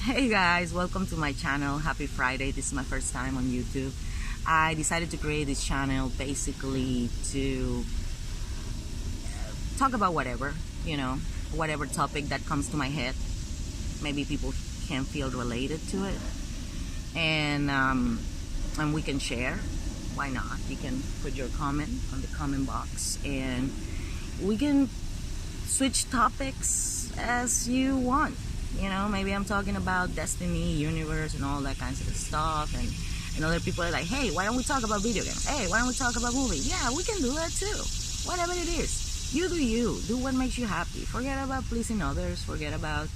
Hey guys, welcome to my channel. Happy Friday. This is my first time on YouTube. I decided to create this channel basically to talk about whatever, whatever topic that comes to my head. Maybe people can feel related to it, and we can share. Why not? You can put your comment on the comment box, and we can switch topics as you want. Maybe I'm talking about destiny, universe, and all that kinds of stuff, and other people are like, hey, why don't we talk about video games? Hey, why don't we talk about movies? Yeah, we can do that too. Whatever it is, you do what makes you happy. Forget about pleasing others. Forget about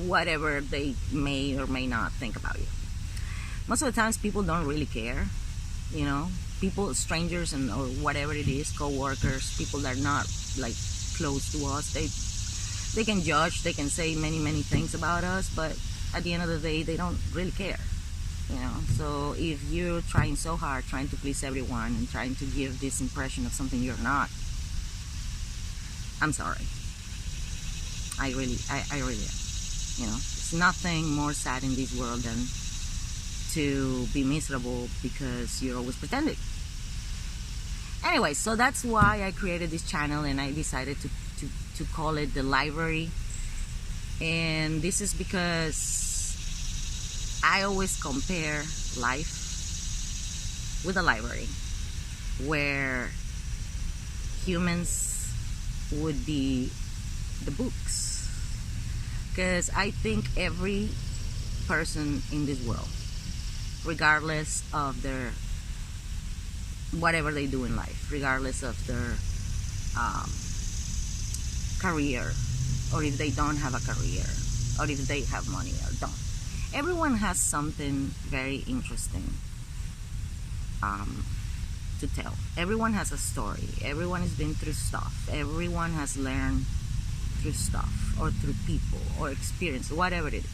whatever they may or may not think about you. Most of the times people don't really care. People, strangers, and or whatever it is, co-workers, people that are not like close to us, they can judge, they can say many things about us, but at the end of the day they don't really care. So if you're trying so hard, trying to please everyone and trying to give this impression of something you're not, I'm sorry. I really am. There's nothing more sad in this world than to be miserable because you're always pretending. Anyway, so that's why I created this channel, and I decided to call it The Library. And this is because I always compare life with a library, where humans would be the books. Because I think every person in this world, regardless of their whatever they do in life, regardless of their career, or if they don't have a career, or if they have money or don't, everyone has something very interesting to tell. Everyone has a story. Everyone has been through stuff. Everyone has learned through stuff, or through people, or experience, whatever it is.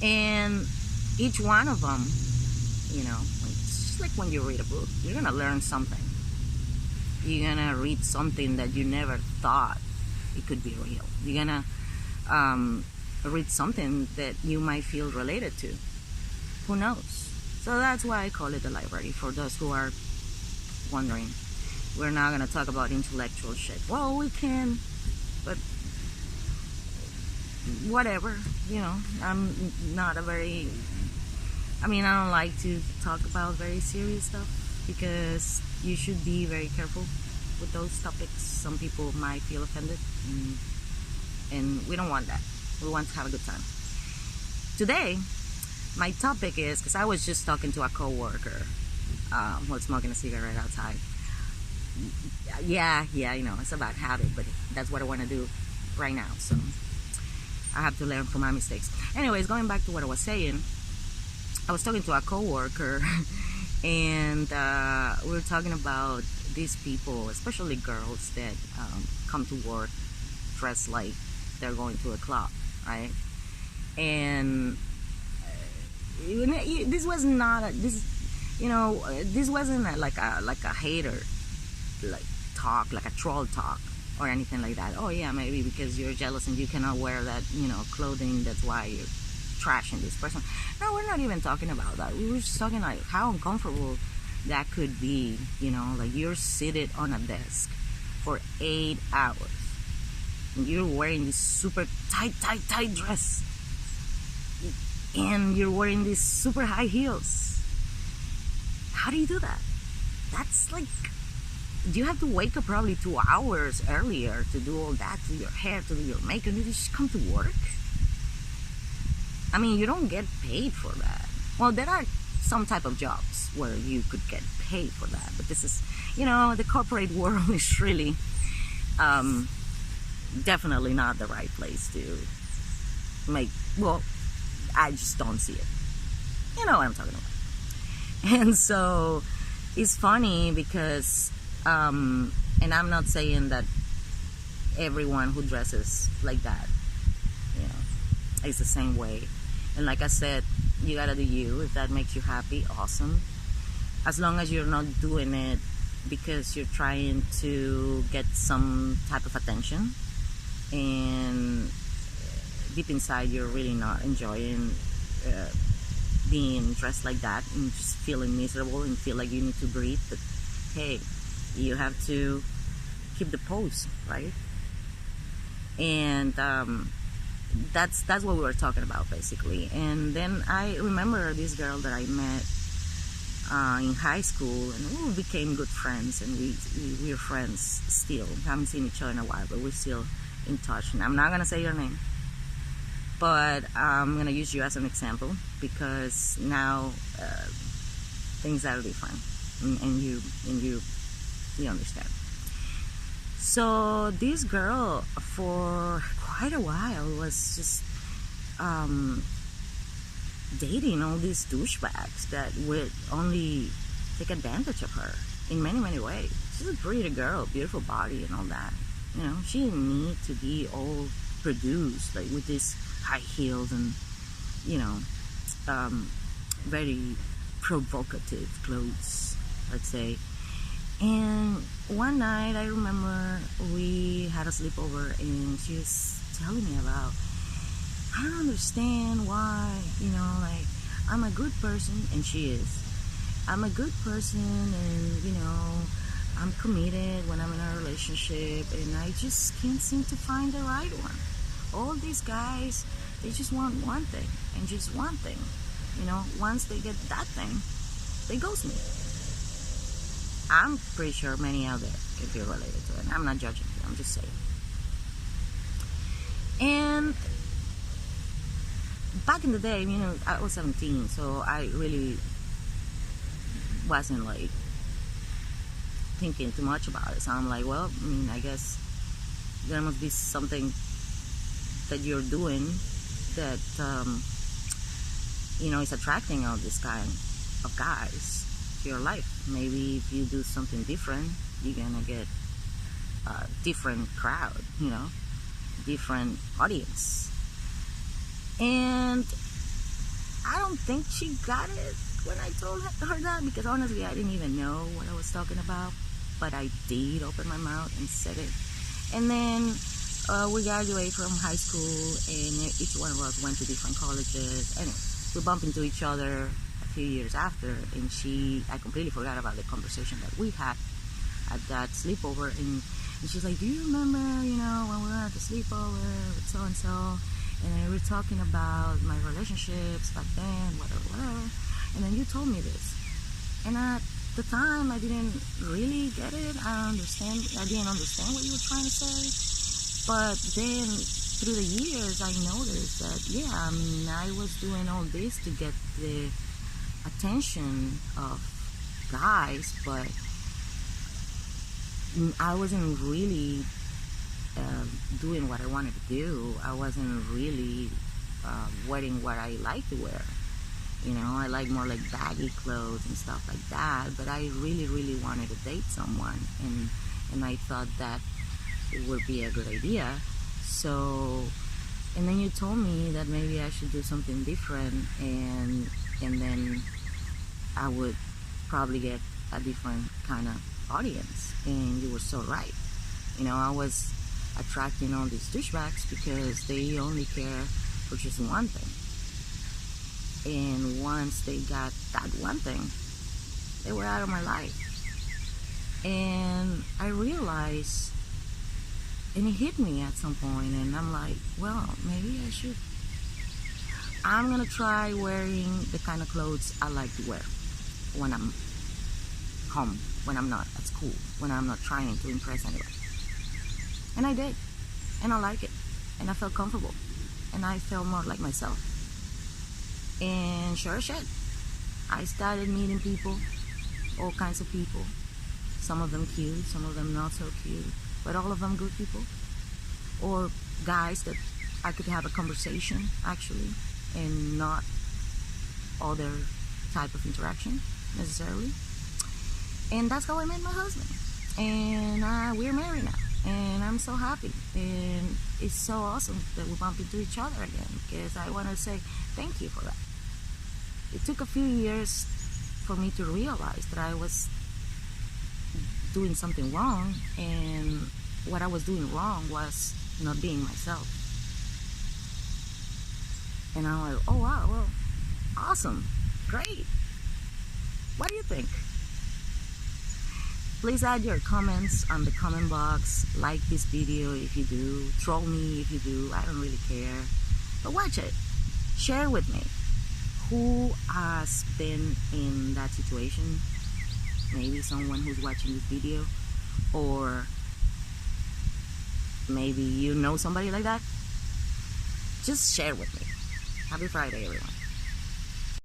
And each one of them, it's just like when you read a book, you're gonna learn something. You're gonna read something that you never thought it could be real. You're gonna read something that you might feel related to. Who knows? So that's why I call it The Library, for those who are wondering. We're not gonna talk about intellectual shit. Well, we can, but whatever. I'm not a very, I don't like to talk about very serious stuff, because you should be very careful with those topics. Some people might feel offended, and we don't want that. We want to have a good time. Today, my topic is, because I was just talking to a co-worker who was smoking a cigarette outside. Yeah, it's a bad habit, but that's what I want to do right now, so I have to learn from my mistakes. Anyways, going back to what I was saying, I was talking to a co-worker and we were talking about these people, especially girls, that come to work dressed like they're going to a club, right? And this was not this wasn't like a hater like talk, like a troll talk or anything like that. Oh yeah, maybe because you're jealous and you cannot wear that clothing, that's why you're trashing this person. No, we're not even talking about that. We were just talking like how uncomfortable that could be. Like you're seated on a desk for 8 hours and you're wearing this super tight dress, and you're wearing these super high heels. How do you do that? That's like, you have to wake up probably 2 hours earlier to do all that, to your hair, to do your makeup. You just come to work. You don't get paid for that. Well, there are some type of jobs where you could get paid for that, but this is, the corporate world is really definitely not the right place to make, well, I just don't see it. You know what I'm talking about. And so it's funny because and I'm not saying that everyone who dresses like that is the same way. And like I said, you gotta do you. If that makes you happy, awesome. As long as you're not doing it because you're trying to get some type of attention and deep inside you're really not enjoying uh, being dressed like that and just feeling miserable and feel like you need to breathe, but hey, you have to keep the pose, right? And that's what we were talking about basically. And then I remember this girl that I met in high school, and we became good friends, and we're friends still. We haven't seen each other in a while, but we're still in touch. And I'm not gonna say your name, but I'm gonna use you as an example because now things are different, and you understand. So this girl for quite a while was just dating all these douchebags that would only take advantage of her in many, many ways. She's a pretty girl, beautiful body and all that. You know, she didn't need to be all produced, like with these high heels and, you know, very provocative clothes, let's say. And one night I remember we had a sleepover and she was telling me about, I don't understand why, you know, like, I'm a good person, and she is. I'm a good person, and, you know, I'm committed when I'm in a relationship, and I just can't seem to find the right one. All these guys, they just want one thing, and just one thing. You know, once they get that thing, they ghost me. I'm pretty sure many out there can be related to it. I'm not judging you, I'm just saying. And back in the day, you know, I was 17, so I really wasn't like thinking too much about it. So I'm like, well, I mean, I guess there must be something that you're doing that, you know, is attracting all this kind of guys to your life. Maybe if you do something different, you're gonna get a different crowd, you know, different audience. And I don't think she got it when I told her that, because honestly I didn't even know what I was talking about, but I did open my mouth and said it. And then we graduated from high school, and each one of us went to different colleges. Anyway, we bumped into each other a few years after, and I completely forgot about the conversation that we had at that sleepover, and she's like, do you remember, you know, when we were at the sleepover with so and so, and we were talking about my relationships back then, whatever, and then you told me this. And at the time, I didn't really get it. I didn't understand what you were trying to say. But then, through the years, I noticed that, yeah, I mean, I was doing all this to get the attention of guys, but I wasn't really doing what I wanted to do. I wasn't really wearing what I like to wear. You know, I like more like baggy clothes and stuff like that, but I really, really wanted to date someone, and I thought that it would be a good idea. So, and then you told me that maybe I should do something different, and then I would probably get a different kind of audience, and you were so right. You know, I was attracting all these douchebags because they only care for just one thing. And once they got that one thing, they were out of my life. And I realized, and it hit me at some point, and I'm like, well, maybe I'm gonna try wearing the kind of clothes I like to wear when I'm home, when I'm not at school, when I'm not trying to impress anybody. And I did, and I like it, and I felt comfortable, and I felt more like myself. And sure as shit, I started meeting people, all kinds of people. Some of them cute, some of them not so cute, but all of them good people. Or guys that I could have a conversation, actually, and not other type of interaction, necessarily. And that's how I met my husband. And we're married now. And I'm so happy. And it's so awesome that we bump into each other again, because I want to say thank you for that. It took a few years for me to realize that I was doing something wrong, and what I was doing wrong was not being myself. And I'm like, oh wow, well, awesome, great. What do you think? Please add your comments on the comment box. Like this video if you do. Troll me if you do. I don't really care. But watch it. Share with me. Who has been in that situation? Maybe someone who's watching this video. Or maybe you know somebody like that. Just share with me. Happy Friday, everyone.